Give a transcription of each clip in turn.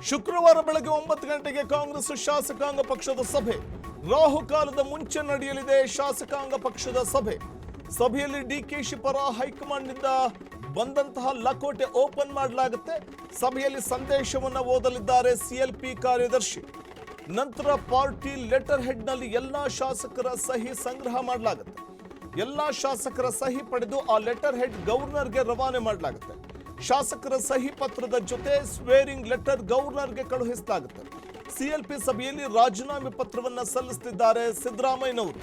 ಶುಕ್ರವಾರ ಬೆಳಗ್ಗೆ 9 ಗಂಟೆಗೆ ಕಾಂಗ್ರೆಸ್ ಶಾಸಕಾಂಗ ಪಕ್ಷದ ಸಭೆ. ರಾಹುಕಾಲದ ಮುಂಚೆ ನಡೆಯಲಿದೆ ಶಾಸಕಾಂಗ ಪಕ್ಷದ ಸಭೆ. ಸಭೆಯಲ್ಲಿ ಡಿಕೆಶಿ ಪರ ಹೈಕಮಾಂಡ್ನಿಂದ ಬಂದಂತಹ ಲಕೋಟೆ ಓಪನ್ ಮಾಡಲಾಗುತ್ತೆ. ಸಭೆಯಲ್ಲಿ ಸಂದೇಶವನ್ನು ಓದಲಿದ್ದಾರೆ ಸಿಎಲ್ಪಿ ಕಾರ್ಯದರ್ಶಿ. ನಂತರ ಪಾರ್ಟಿ ಲೆಟರ್ ಹೆಡ್ನಲ್ಲಿ ಎಲ್ಲಾ ಶಾಸಕರ ಸಹಿ ಸಂಗ್ರಹ ಮಾಡಲಾಗುತ್ತೆ. ಎಲ್ಲಾ ಶಾಸಕರ ಸಹಿ ಪಡೆದು ಆ ಲೆಟರ್ ಹೆಡ್ ಗವರ್ನರ್ಗೆ ರವಾನೆ ಮಾಡಲಾಗುತ್ತೆ. ಶಾಸಕರ ಸಹಿ ಪತ್ರದ ಜೊತೆ ಸ್ವೇರಿಂಗ್ ಲೆಟರ್ ಗವರ್ನರ್ಗೆ ಕಳುಹಿಸಲಾಗುತ್ತೆ. ಸಿಎಲ್ಪಿ ಸಭೆಯಲ್ಲಿ ರಾಜೀನಾಮೆ ಪತ್ರವನ್ನು ಸಲ್ಲಿಸುತ್ತಿದ್ದಾರೆ ಸಿದ್ದರಾಮಯ್ಯನವರು.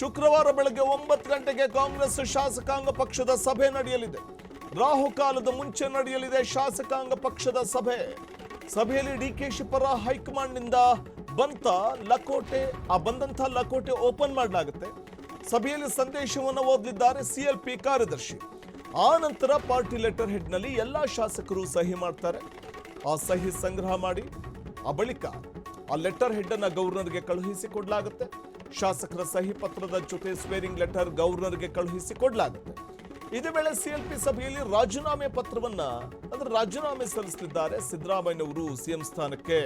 ಶುಕ್ರವಾರ ಬೆಳಗ್ಗೆ 9 ಗಂಟೆಗೆ ಕಾಂಗ್ರೆಸ್ ಶಾಸಕಾಂಗ ಪಕ್ಷದ ಸಭೆ ನಡೆಯಲಿದೆ. ರಾಹುಕಾಲದ ಮುಂಚೆ ನಡೆಯಲಿದೆ ಶಾಸಕಾಂಗ ಪಕ್ಷದ ಸಭೆ. ಸಭೆಯಲ್ಲಿ ಡಿಕೆಶಿ ಪರ ಹೈಕಮಾಂಡ್ನಿಂದ ಬಂದಂತಹ ಲಕೋಟೆ ಓಪನ್ ಮಾಡಲಾಗುತ್ತೆ. ಸಭೆಯಲ್ಲಿ ಸಂದೇಶವನ್ನು ಓದಲಿದ್ದಾರೆ ಸಿಎಲ್ಪಿ ಕಾರ್ಯದರ್ಶಿ. ಆ ನಂತರ ಪಾರ್ಟಿ ಲೆಟರ್ ಹೆಡ್ನಲ್ಲಿ ಎಲ್ಲಾ ಶಾಸಕರು ಸಹಿ ಮಾಡ್ತಾರೆ. ಆ ಸಹಿ ಸಂಗ್ರಹ ಮಾಡಿ ಆ ಬಳಿಕ ಆ ಲೆಟರ್ ಹೆಡ್ ಅನ್ನ ಗವರ್ನರ್ಗೆ ಕಳುಹಿಸಿಕೊಡಲಾಗುತ್ತೆ. ಶಾಸಕರ ಸಹಿ ಪತ್ರದ ಜೊತೆ ಸ್ವೇರಿಂಗ್ ಲೆಟರ್ ಗವರ್ನರ್ಗೆ ಕಳುಹಿಸಿಕೊಡಲಾಗುತ್ತೆ. ಇದೇ ವೇಳೆ ಸಿಎಲ್ಪಿ ಸಭೆಯಲ್ಲಿ ರಾಜೀನಾಮೆ ರಾಜೀನಾಮೆ ಸಲ್ಲಿಸಲಿದ್ದಾರೆ ಸಿದ್ದರಾಮಯ್ಯನವರು ಸಿಎಂ ಸ್ಥಾನಕ್ಕೆ.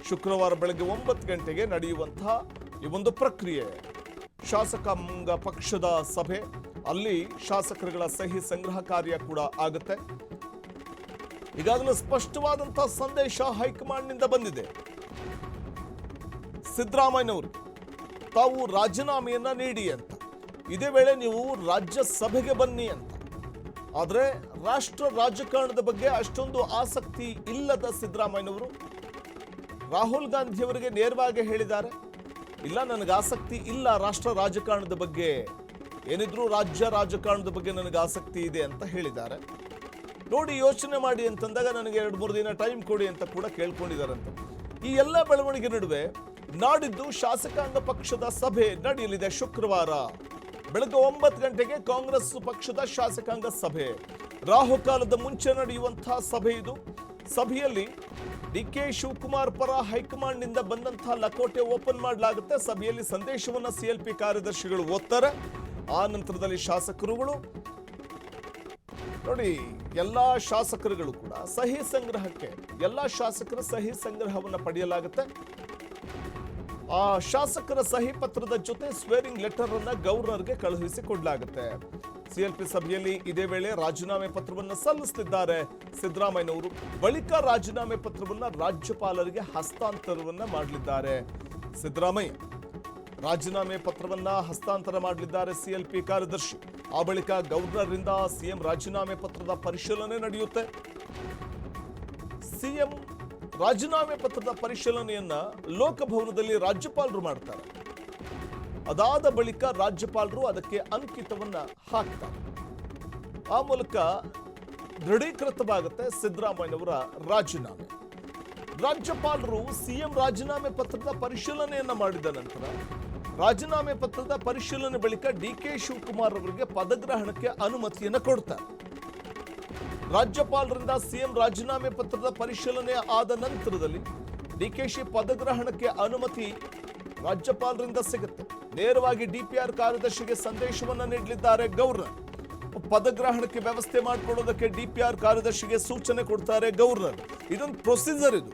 ಶುಕ್ರವಾರ ಬೆಳಗ್ಗೆ 9 ಗಂಟೆಗೆ ನಡೆಯುವಂತಹ ಈ ಒಂದು ಪ್ರಕ್ರಿಯೆ ಶಾಸಕಾಂಗ ಪಕ್ಷದ ಸಭೆ. ಅಲ್ಲಿ ಶಾಸಕರುಗಳ ಸಹಿ ಸಂಗ್ರಹ ಕಾರ್ಯ ಕೂಡ ಆಗುತ್ತೆ. ಈಗಾಗಲೇ ಸ್ಪಷ್ಟವಾದಂತಹ ಸಂದೇಶ ಹೈಕಮಾಂಡ್ನಿಂದ ಬಂದಿದೆ. ಸಿದ್ದರಾಮಯ್ಯನವರಿಗೆ ತಾವು ರಾಜೀನಾಮೆಯನ್ನ ನೀಡಿ ಅಂತ, ಇದೇ ವೇಳೆ ನೀವು ರಾಜ್ಯಸಭೆಗೆ ಬನ್ನಿ ಅಂತ. ಆದರೆ ರಾಷ್ಟ್ರ ರಾಜಕಾರಣದ ಬಗ್ಗೆ ಅಷ್ಟೊಂದು ಆಸಕ್ತಿ ಇಲ್ಲದ ಸಿದ್ದರಾಮಯ್ಯನವರು ರಾಹುಲ್ ಗಾಂಧಿಯವರಿಗೆ ನೇರವಾಗಿ ಹೇಳಿದ್ದಾರೆ, ಇಲ್ಲ ನನಗೆ ಆಸಕ್ತಿ ಇಲ್ಲ ರಾಷ್ಟ್ರ ರಾಜಕಾರಣದ ಬಗ್ಗೆ, ಏನಿದ್ರು ರಾಜ್ಯ ರಾಜಕಾರಣದ ಬಗ್ಗೆ ನನಗೆ ಆಸಕ್ತಿ ಇದೆ ಅಂತ ಹೇಳಿದ್ದಾರೆ. ನೋಡಿ ಯೋಚನೆ ಮಾಡಿ ಅಂತಂದಾಗ ನನಗೆ 2-3 ದಿನ ಟೈಮ್ ಕೊಡಿ ಅಂತ ಕೂಡ ಕೇಳ್ಕೊಂಡಿದ್ದಾರಂತೆ. ಈ ಎಲ್ಲ ಬೆಳವಣಿಗೆ ನಡುವೆ ನಾಡಿದ್ದು ಶಾಸಕಾಂಗ ಪಕ್ಷದ ಸಭೆ ನಡೆಯಲಿದೆ. ಶುಕ್ರವಾರ ಬೆಳಗ್ಗೆ 9 ಗಂಟೆಗೆ ಕಾಂಗ್ರೆಸ್ ಪಕ್ಷದ ಶಾಸಕಾಂಗ ಸಭೆ. ರಾಹುಕಾಲದ ಮುಂಚೆ ನಡೆಯುವಂತಹ ಸಭೆ ಇದು. ಸಭೆಯಲ್ಲಿ ಡಿಕೆ ಶಿವಕುಮಾರ್ ಪರ ಹೈಕಮಾಂಡ್ನಿಂದ ಬಂದಂತಹ ಲಕೋಟೆ ಓಪನ್ ಮಾಡಲಾಗುತ್ತೆ. ಸಭೆಯಲ್ಲಿ ಸಂದೇಶವನ್ನ ಸಿಎಲ್ಪಿ ಕಾರ್ಯದರ್ಶಿಗಳು ಓದ್ತಾರೆ. ಆ ನಂತರದಲ್ಲಿ ಶಾಸಕರುಗಳು ನೋಡಿ ಎಲ್ಲಾ ಶಾಸಕರುಗಳು ಕೂಡ ಸಹಿ ಸಂಗ್ರಹಕ್ಕೆ ಎಲ್ಲಾ ಶಾಸಕರ ಸಹಿ ಸಂಗ್ರಹವನ್ನು ಪಡೆಯಲಾಗುತ್ತೆ. ಆ ಶಾಸಕರ ಸಹಿ ಪತ್ರದ ಜೊತೆ ಸ್ವೇರಿಂಗ್ ಲೆಟರ್ ಅನ್ನ ಗವರ್ನರ್ಗೆ ಕಳುಹಿಸಿಕೊಡಲಾಗುತ್ತೆ. ಸಿಎಲ್ಪಿ ಸಭೆಯಲ್ಲಿ ಇದೇ ವೇಳೆ ರಾಜೀನಾಮೆ ಪತ್ರವನ್ನು ಸಲ್ಲಿಸಲಿದ್ದಾರೆ ಸಿದ್ದರಾಮಯ್ಯನವರು. ಬಳಿಕ ರಾಜೀನಾಮೆ ಪತ್ರವನ್ನು ರಾಜ್ಯಪಾಲರಿಗೆ ಹಸ್ತಾಂತರವನ್ನ ಮಾಡಲಿದ್ದಾರೆ ಸಿದ್ದರಾಮಯ್ಯ. ರಾಜೀನಾಮೆ ಪತ್ರವನ್ನ ಹಸ್ತಾಂತರ ಮಾಡಲಿದ್ದಾರೆ ಸಿಎಲ್ಪಿ ಕಾರ್ಯದರ್ಶಿ. ಆ ಬಳಿಕ ಗವರ್ನರ್ರಿಂದ ಸಿಎಂ ರಾಜೀನಾಮೆ ಪತ್ರದ ಪರಿಶೀಲನೆ ನಡೆಯುತ್ತೆ. ಸಿಎಂ ರಾಜೀನಾಮೆ ಪತ್ರದ ಪರಿಶೀಲನೆಯನ್ನ ಲೋಕಭವನದಲ್ಲಿ ರಾಜ್ಯಪಾಲರು ಮಾಡ್ತಾರೆ. ಅದಾದ ಬಳಿಕ ರಾಜ್ಯಪಾಲರು ಅದಕ್ಕೆ ಅಂಕಿತವನ್ನ ಹಾಕ್ತಾರೆ. ಆ ಮೂಲಕ ದೃಢೀಕೃತವಾಗುತ್ತೆ ಸಿದ್ದರಾಮಯ್ಯನವರ ರಾಜೀನಾಮೆ. ರಾಜ್ಯಪಾಲರು ಸಿಎಂ ರಾಜೀನಾಮೆ ಪತ್ರದ ಪರಿಶೀಲನೆಯನ್ನ ಮಾಡಿದ ನಂತರ ರಾಜೀನಾಮೆ ಪತ್ರದ ಪರಿಶೀಲನೆ ಬಳಿಕ ಡಿಕೆ ಶಿವಕುಮಾರ್ ಅವರಿಗೆ ಪದಗ್ರಹಣಕ್ಕೆ ಅನುಮತಿಯನ್ನು ಕೊಡ್ತಾರೆ. ರಾಜ್ಯಪಾಲರಿಂದ ಸಿಎಂ ರಾಜೀನಾಮೆ ಪತ್ರದ ಪರಿಶೀಲನೆ ಆದ ನಂತರದಲ್ಲಿ ಡಿಕೆಶಿ ಪದಗ್ರಹಣಕ್ಕೆ ಅನುಮತಿ ರಾಜ್ಯಪಾಲರಿಂದ ಸಿಗುತ್ತೆ. ನೇರವಾಗಿ ಡಿಪಿಆರ್ ಕಾರ್ಯದರ್ಶಿಗೆ ಸಂದೇಶವನ್ನ ನೀಡಲಿದ್ದಾರೆ ಗವರ್ನರ್. ಪದಗ್ರಹಣಕ್ಕೆ ವ್ಯವಸ್ಥೆ ಮಾಡಿಕೊಳ್ಳೋದಕ್ಕೆ ಡಿಪಿಆರ್ ಕಾರ್ಯದರ್ಶಿಗೆ ಸೂಚನೆ ಕೊಡ್ತಾರೆ ಗವರ್ನರ್. ಇದೊಂದು ಪ್ರೊಸೀಜರ್ ಇದು.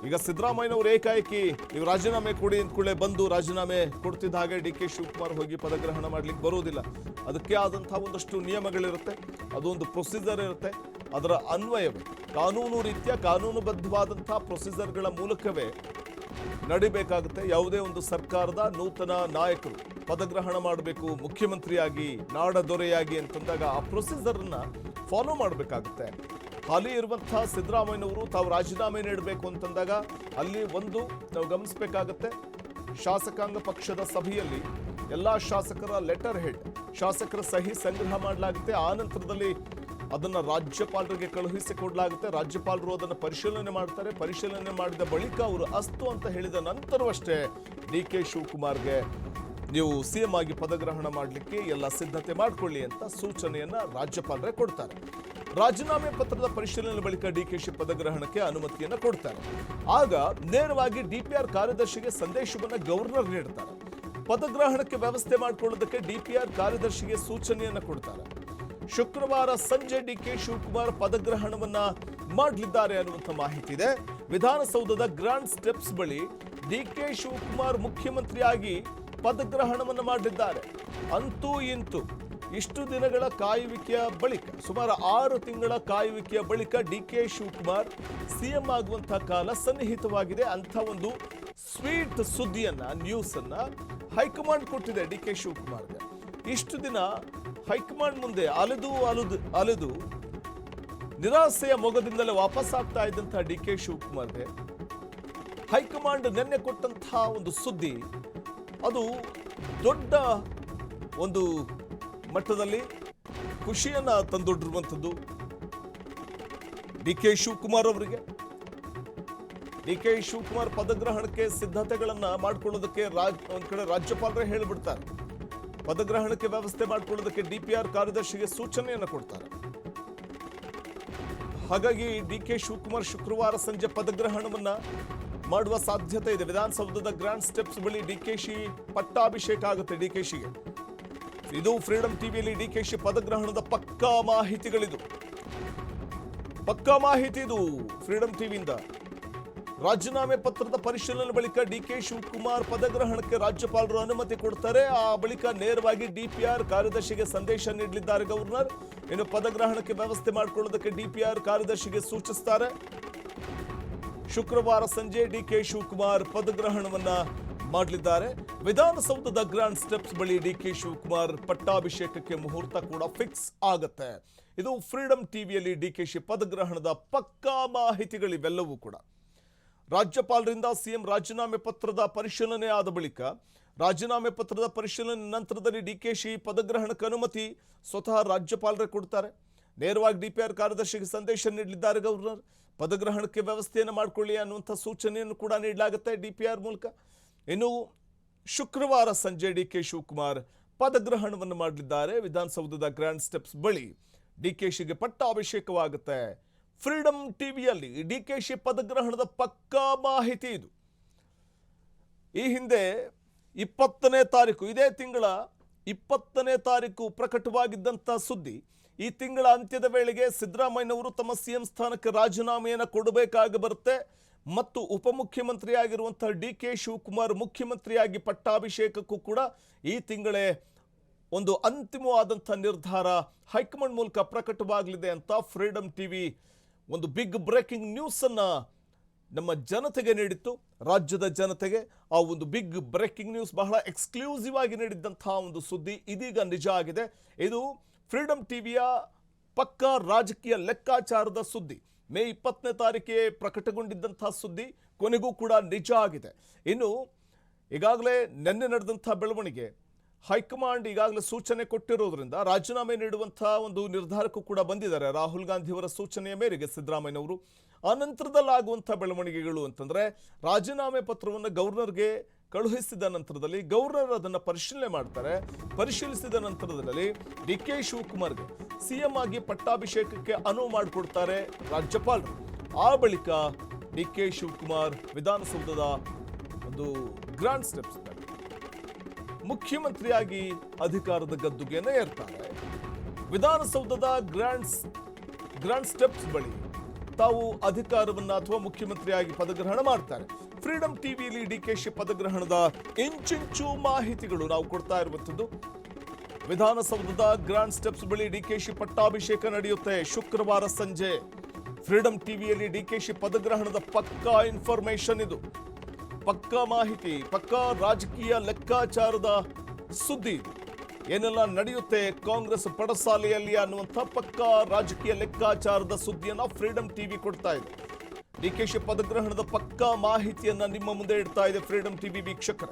ಈಗ ಸಿದ್ದರಾಮಯ್ಯನವರು ಏಕಾಏಕಿ ನೀವು ರಾಜೀನಾಮೆ ಕೊಡಿ ಅಂದ್ಕೂಡಲೇ ಬಂದು ರಾಜೀನಾಮೆ ಕೊಡ್ತಿದ್ದ ಹಾಗೆ ಡಿಕೆ ಶಿವಕುಮಾರ್ ಹೋಗಿ ಪದಗ್ರಹಣ ಮಾಡ್ಲಿಕ್ಕೆ ಬರೋದಿಲ್ಲ. ಅದಕ್ಕೆ ಆದಂತಹ ಒಂದಷ್ಟು ನಿಯಮಗಳಿರುತ್ತೆ, ಅದೊಂದು ಪ್ರೊಸೀಜರ್ ಇರುತ್ತೆ. ಅದರ ಅನ್ವಯವೇ ಕಾನೂನು ರೀತ್ಯ ಕಾನೂನುಬದ್ಧವಾದಂತಹ ಪ್ರೊಸೀಜರ್ಗಳ ಮೂಲಕವೇ ನಡಿಬೇಕಾಗುತ್ತೆ. ಯಾವುದೇ ಒಂದು ಸರ್ಕಾರದ ನೂತನ ನಾಯಕರು ಪದಗ್ರಹಣ ಮಾಡಬೇಕು ಮುಖ್ಯಮಂತ್ರಿಯಾಗಿ, ನಾಡ ದೊರೆಯಾಗಿ ಅಂತಂದಾಗ ಆ ಪ್ರೊಸೀಜರ್ ಅನ್ನ ಫಾಲೋ ಮಾಡಬೇಕಾಗುತ್ತೆ. ಹಾಲಿ ಇರುವಂತಹ ಸಿದ್ದರಾಮಯ್ಯನವರು ತಾವು ರಾಜೀನಾಮೆ ನೀಡಬೇಕು ಅಂತಂದಾಗ ಅಲ್ಲಿ ಒಂದು ನಾವು ಗಮನಿಸಬೇಕಾಗುತ್ತೆ, ಶಾಸಕಾಂಗ ಪಕ್ಷದ ಸಭೆಯಲ್ಲಿ ಎಲ್ಲಾ ಶಾಸಕರ ಲೆಟರ್ ಹೆಡ್ ಶಾಸಕರ ಸಹಿ ಸಂಗ್ರಹ ಮಾಡಲಾಗುತ್ತೆ. ಆ ನಂತರದಲ್ಲಿ ಅದನ್ನ ರಾಜ್ಯಪಾಲರಿಗೆ ಕಳುಹಿಸಿಕೊಡಲಾಗುತ್ತೆ. ರಾಜ್ಯಪಾಲರು ಅದನ್ನು ಪರಿಶೀಲನೆ ಮಾಡ್ತಾರೆ. ಪರಿಶೀಲನೆ ಮಾಡಿದ ಬಳಿಕ ಅವರು ಅಸ್ತು ಅಂತ ಹೇಳಿದ ನಂತರವಷ್ಟೇ ಡಿಕೆ ಶಿವಕುಮಾರ್ಗೆ ನೀವು ಸಿಎಂ ಆಗಿ ಪದಗ್ರಹಣ ಮಾಡಲಿಕ್ಕೆ ಎಲ್ಲ ಸಿದ್ಧತೆ ಮಾಡಿಕೊಳ್ಳಿ ಅಂತ ಸೂಚನೆಯನ್ನ ರಾಜ್ಯಪಾಲರೇ ಕೊಡ್ತಾರೆ. ರಾಜೀನಾಮೆ ಪತ್ರದ ಪರಿಶೀಲನೆ ಬಳಿಕ ಡಿಕೆಶಿ ಪದಗ್ರಹಣಕ್ಕೆ ಅನುಮತಿಯನ್ನು ಕೊಡ್ತಾರೆ. ಆಗ ನೇರವಾಗಿ ಡಿಪಿಆರ್ ಕಾರ್ಯದರ್ಶಿಗೆ ಸಂದೇಶವನ್ನ ಗವರ್ನರ್ ನೀಡ್ತಾರೆ. ಪದಗ್ರಹಣಕ್ಕೆ ವ್ಯವಸ್ಥೆ ಮಾಡಿಕೊಳ್ಳೋದಕ್ಕೆ ಡಿಪಿಆರ್ ಕಾರ್ಯದರ್ಶಿಗೆ ಸೂಚನೆಯನ್ನು ಕೊಡ್ತಾರೆ. ಶುಕ್ರವಾರ ಸಂಜೆ ಡಿಕೆ ಶಿವಕುಮಾರ್ ಪದಗ್ರಹಣವನ್ನ ಮಾಡಲಿದ್ದಾರೆ ಅನ್ನುವಂಥ ಮಾಹಿತಿ ಇದೆ. ವಿಧಾನಸೌಧದ ಗ್ರ್ಯಾಂಡ್ ಸ್ಟೆಪ್ಸ್ ಬಳಿ ಡಿಕೆ ಶಿವಕುಮಾರ್ ಮುಖ್ಯಮಂತ್ರಿಯಾಗಿ ಪದಗ್ರಹಣವನ್ನು ಮಾಡಲಿದ್ದಾರೆ. ಅಂತೂ ಇಂತೂ ಇಷ್ಟು ದಿನಗಳ ಕಾಯುವಿಕೆಯ ಬಳಿಕ, ಸುಮಾರು 6 ತಿಂಗಳ ಕಾಯುವಿಕೆಯ ಬಳಿಕ ಡಿಕೆ ಶಿವಕುಮಾರ್ ಸಿಎಂ ಆಗುವಂತಹ ಕಾಲ ಸನ್ನಿಹಿತವಾಗಿದೆ. ಅಂತ ಒಂದು ಸ್ವೀಟ್ ಸುದ್ದಿಯನ್ನ, ನ್ಯೂಸ್ ಅನ್ನ ಹೈಕಮಾಂಡ್ ಕೊಟ್ಟಿದೆ ಡಿಕೆ ಶಿವಕುಮಾರ್ಗೆ. ಇಷ್ಟು ದಿನ ಹೈಕಮಾಂಡ್ ಮುಂದೆ ಅಲೆದು ನಿರಾಸೆಯ ಮೊಗದಿಂದಲೇ ವಾಪಸ್ ಆಗ್ತಾ ಇದ್ದಂತಹ ಡಿಕೆ ಶಿವಕುಮಾರ್ಗೆ ಹೈಕಮಾಂಡ್ ನಿನ್ನೆ ಕೊಟ್ಟಂತಹ ಒಂದು ಸುದ್ದಿ, ಅದು ದೊಡ್ಡ ಒಂದು ಮಟ್ಟದಲ್ಲಿ ಖುಷಿಯನ್ನ ತಂದೊಡ್ಡಿರುವಂಥದ್ದು ಡಿಕೆ ಶಿವಕುಮಾರ್ ಅವರಿಗೆ. ಡಿಕೆ ಶಿವಕುಮಾರ್ ಪದಗ್ರಹಣಕ್ಕೆ ಸಿದ್ಧತೆಗಳನ್ನ ಮಾಡ್ಕೊಳ್ಳೋದಕ್ಕೆ ಒಂದ್ ಕಡೆ ರಾಜ್ಯಪಾಲರೇ ಹೇಳಿಬಿಡ್ತಾರೆ. ಪದಗ್ರಹಣಕ್ಕೆ ವ್ಯವಸ್ಥೆ ಮಾಡ್ಕೊಳ್ಳೋದಕ್ಕೆ DPR ಕಾರ್ಯದರ್ಶಿಗೆ ಸೂಚನೆಯನ್ನು ಕೊಡ್ತಾರೆ. ಹಾಗಾಗಿ ಡಿಕೆ ಶಿವಕುಮಾರ್ ಶುಕ್ರವಾರ ಸಂಜೆ ಪದಗ್ರಹಣವನ್ನ ಮಾಡುವ ಸಾಧ್ಯತೆ ಇದೆ. ವಿಧಾನಸೌಧದ ಗ್ರ್ಯಾಂಡ್ ಸ್ಟೆಪ್ಸ್ ಬಳಿ ಡಿಕೆಶಿ ಪಟ್ಟಾಭಿಷೇಕ ಆಗುತ್ತೆ. ಡಿಕೆಶಿಗೆ ಇದು ಫ್ರೀಡಂ ಟಿವಿಯಲ್ಲಿ ಡಿಕೆಶಿ ಪದಗ್ರಹಣದ ಪಕ್ಕಾ ಮಾಹಿತಿಗಳಿದು. ಪಕ್ಕಾ ಮಾಹಿತಿ ಇದು ಫ್ರೀಡಂ ಟಿವಿಯಿಂದ. ರಾಜೀನಾಮೆ ಪತ್ರದ ಪರಿಶೀಲನೆ ಬಳಿಕ ಡಿಕೆ ಶಿವಕುಮಾರ್ ಪದಗ್ರಹಣಕ್ಕೆ ರಾಜ್ಯಪಾಲರು ಅನುಮತಿ ಕೊಡ್ತಾರೆ. ಆ ಬಳಿಕ ನೇರವಾಗಿ DPR ಕಾರ್ಯದರ್ಶಿಗೆ ಸಂದೇಶ ನೀಡಲಿದ್ದಾರೆ ಗವರ್ನರ್. ಇನ್ನು ಪದಗ್ರಹಣಕ್ಕೆ ವ್ಯವಸ್ಥೆ ಮಾಡಿಕೊಳ್ಳೋದಕ್ಕೆ DPR ಕಾರ್ಯದರ್ಶಿಗೆ ಸೂಚಿಸುತ್ತಾರೆ. ಶುಕ್ರವಾರ ಸಂಜೆ ಡಿಕೆ ಶಿವಕುಮಾರ್ ಪದಗ್ರಹಣವನ್ನ ಮಾಡಲಿದ್ದಾರೆ. ವಿಧಾನಸೌಧದ ಗ್ರ್ಯಾಂಡ್ ಸ್ಟೆಪ್ಸ್ ಬಳಿ ಡಿಕೆ ಶಿವಕುಮಾರ್ ಪಟ್ಟಾಭಿಷೇಕಕ್ಕೆ ಮುಹೂರ್ತ ಕೂಡ ಫಿಕ್ಸ್ ಆಗುತ್ತೆ. ಇದು ಫ್ರೀಡಂ ಟಿವಿಯಲ್ಲಿ ಡಿಕೆಶಿ ಪದಗ್ರಹಣದ ಪಕ್ಕಾ ಮಾಹಿತಿಗಳಿವೆಲ್ಲವೂ ಕೂಡ. ರಾಜ್ಯಪಾಲರಿಂದ ಸಿಎಂ ರಾಜೀನಾಮೆ ಪತ್ರದ ಪರಿಶೀಲನೆ ಆದ ಬಳಿಕ, ರಾಜೀನಾಮೆ ಪತ್ರದ ಪರಿಶೀಲನೆ ನಂತರದಲ್ಲಿ ಡಿಕೆಶಿ ಪದಗ್ರಹಣಕ್ಕೆ ಅನುಮತಿ ಸ್ವತಃ ರಾಜ್ಯಪಾಲರೇ ಕೊಡ್ತಾರೆ. ನೇರವಾಗಿ DPR ಕಾರ್ಯದರ್ಶಿಗೆ ಸಂದೇಶ ನೀಡಲಿದ್ದಾರೆ ಗವರ್ನರ್. ಪದಗ್ರಹಣಕ್ಕೆ ವ್ಯವಸ್ಥೆಯನ್ನು ಮಾಡಿಕೊಳ್ಳಿ ಅನ್ನುವಂಥ ಸೂಚನೆಯನ್ನು ಕೂಡ ನೀಡಲಾಗುತ್ತೆ DPR ಮೂಲಕ. ಇನ್ನು ಶುಕ್ರವಾರ ಸಂಜೆ ಡಿಕೆ ಶಿವಕುಮಾರ್ ಪದಗ್ರಹಣವನ್ನು ಮಾಡಲಿದ್ದಾರೆ. ವಿಧಾನಸೌಧದ ಗ್ರ್ಯಾಂಡ್ ಸ್ಟೆಪ್ಸ್ ಬಳಿ ಡಿಕೆಶಿಗೆ ಪಟ್ಟಾಭಿಷೇಕವಾಗುತ್ತೆ. ಫ್ರೀಡಂ ಟಿವಿಯಲ್ಲಿ ಡಿಕೆಶಿ ಪದಗ್ರಹಣದ ಪಕ್ಕಾ ಮಾಹಿತಿ ಇದು. ಈ ಹಿಂದೆ 20ನೇ ತಾರೀಕು, ಇದೇ ತಿಂಗಳ 20ನೇ ತಾರೀಕು ಪ್ರಕಟವಾಗಿದ್ದಂಥ ಸುದ್ದಿ, ಈ ತಿಂಗಳ ಅಂತ್ಯದ ವೇಳೆಗೆ ಸಿದ್ದರಾಮಯ್ಯನವರು ತಮ್ಮ CM ಸ್ಥಾನಕ್ಕೆ ರಾಜೀನಾಮೆಯನ್ನು ಕೊಡಬೇಕಾಗಿ ಬರುತ್ತೆ ಮತ್ತು ಉಪಮುಖ್ಯಮಂತ್ರಿಯಾಗಿರುವಂಥ ಡಿಕೆ ಶಿವಕುಮಾರ್ ಮುಖ್ಯಮಂತ್ರಿಯಾಗಿ ಪಟ್ಟಾಭಿಷೇಕಕ್ಕೂ ಕೂಡ ಈ ತಿಂಗಳೇ ಒಂದು ಅಂತಿಮವಾದಂಥ ನಿರ್ಧಾರ ಹೈಕಮಾಂಡ್ ಮೂಲಕ ಪ್ರಕಟವಾಗಲಿದೆ ಅಂತ ಫ್ರೀಡಂ ಟಿವಿ ಒಂದು ಬಿಗ್ ಬ್ರೇಕಿಂಗ್ ನ್ಯೂಸ್ ಅನ್ನ ನಮ್ಮ ಜನತೆಗೆ ನೀಡಿತ್ತು. ರಾಜ್ಯದ ಜನತೆಗೆ ಆ ಒಂದು ಬಿಗ್ ಬ್ರೇಕಿಂಗ್ ನ್ಯೂಸ್, ಬಹಳ ಎಕ್ಸ್ಕ್ಲೂಸಿವ್ ಆಗಿ ನೀಡಿದ್ದಂತಹ ಒಂದು ಸುದ್ದಿ ಇದೀಗ ನಿಜ ಆಗಿದೆ. ಇದು ಫ್ರೀಡಂ ಟಿವಿಯ ಪಕ್ಕಾ ರಾಜಕೀಯ ಲೆಕ್ಕಾಚಾರದ ಸುದ್ದಿ. ಮೇ 20ನೇ ತಾರೀಕಿಗೆ ಪ್ರಕಟಗೊಂಡಿದ್ದಂತಹ ಸುದ್ದಿ ಕೊನೆಗೂ ಕೂಡ ನಿಜ ಆಗಿದೆ. ಇನ್ನು ಈಗಾಗಲೇ ನಿನ್ನೆ ನಡೆದಂಥ ಬೆಳವಣಿಗೆ, ಹೈಕಮಾಂಡ್ ಈಗಾಗಲೇ ಸೂಚನೆ ಕೊಟ್ಟಿರೋದ್ರಿಂದ ರಾಜೀನಾಮೆ ನೀಡುವಂತಹ ಒಂದು ನಿರ್ಧಾರಕ್ಕೂ ಕೂಡ ಬಂದಿದ್ದಾರೆ. ರಾಹುಲ್ ಗಾಂಧಿಯವರ ಸೂಚನೆಯ ಮೇರೆಗೆ ಸಿದ್ದರಾಮಯ್ಯನವರು. ಆ ನಂತರದಲ್ಲಾಗುವಂಥ ಬೆಳವಣಿಗೆಗಳು ಅಂತಂದರೆ, ರಾಜೀನಾಮೆ ಪತ್ರವನ್ನು ಗವರ್ನರ್ಗೆ ಕಳುಹಿಸಿದ ನಂತರದಲ್ಲಿ ಗವರ್ನರ್ ಅದನ್ನು ಪರಿಶೀಲನೆ ಮಾಡ್ತಾರೆ. ಪರಿಶೀಲಿಸಿದ ನಂತರದಲ್ಲಿ ಡಿಕೆ ಶಿವಕುಮಾರ್ಗೆ CM ಆಗಿ ಪಟ್ಟಾಭಿಷೇಕಕ್ಕೆ ಅನುವು ಮಾಡಿಕೊಡ್ತಾರೆ ರಾಜ್ಯಪಾಲರು. ಆ ಬಳಿಕ ಡಿಕೆ ಶಿವಕುಮಾರ್ ವಿಧಾನಸೌಧದ ಒಂದು ಗ್ರ್ಯಾಂಡ್ ಸ್ಟೆಪ್ಸ್ ಮುಖ್ಯಮಂತ್ರಿಯಾಗಿ ಅಧಿಕಾರದ ಗದ್ದುಗೆಯನ್ನು ಏರ್ತಾರೆ. ವಿಧಾನಸೌಧದ ಗ್ರ್ಯಾಂಡ್ ಸ್ಟೆಪ್ಸ್ ಬಳಿ ತಾವು ಅಧಿಕಾರವನ್ನ ಅಥವಾ ಮುಖ್ಯಮಂತ್ರಿಯಾಗಿ ಪದಗ್ರಹಣ ಮಾಡ್ತಾರೆ. ಫ್ರೀಡಂ ಟಿವಿಯಲ್ಲಿ ಡಿಕೆಶಿ ಪದಗ್ರಹಣದ ಇಂಚಿಂಚು ಮಾಹಿತಿಗಳು ನಾವು ಕೊಡ್ತಾ ಇರುವಂಥದ್ದು. ವಿಧಾನಸೌಧದ ಗ್ರ್ಯಾಂಡ್ ಸ್ಟೆಪ್ಸ್ ಬಳಿ ಡಿಕೆಶಿ ಪಟ್ಟಾಭಿಷೇಕ ನಡೆಯುತ್ತೆ ಶುಕ್ರವಾರ ಸಂಜೆ. ಫ್ರೀಡಂ ಟಿವಿಯಲ್ಲಿ ಡಿಕೆಶಿ ಪದಗ್ರಹಣದ ಪಕ್ಕಾ ಇನ್ಫಾರ್ಮೇಶನ್ ಇದು, ಪಕ್ಕಾ ಮಾಹಿತಿ, ಪಕ್ಕಾ ರಾಜಕೀಯ ಲೆಕ್ಕಾಚಾರದ ಸುದ್ದಿ. ಏನೆಲ್ಲ ನಡೆಯುತ್ತೆ ಕಾಂಗ್ರೆಸ್ ಪಡಸಾಲೆಯಲ್ಲಿ ಅನ್ನುವಂಥ ಪಕ್ಕಾ ರಾಜಕೀಯ ಲೆಕ್ಕಾಚಾರದ ಸುದ್ದಿಯನ್ನ ಫ್ರೀಡಂ ಟಿವಿ ಕೊಡ್ತಾ ಇದೆ. ಡಿಕೆಶಿ ಪದಗ್ರಹಣದ ಪಕ್ಕಾ ಮಾಹಿತಿಯನ್ನ ನಿಮ್ಮ ಮುಂದೆ ಇಡ್ತಾ ಇದೆ ಫ್ರೀಡಂ ಟಿವಿ ವೀಕ್ಷಕರ.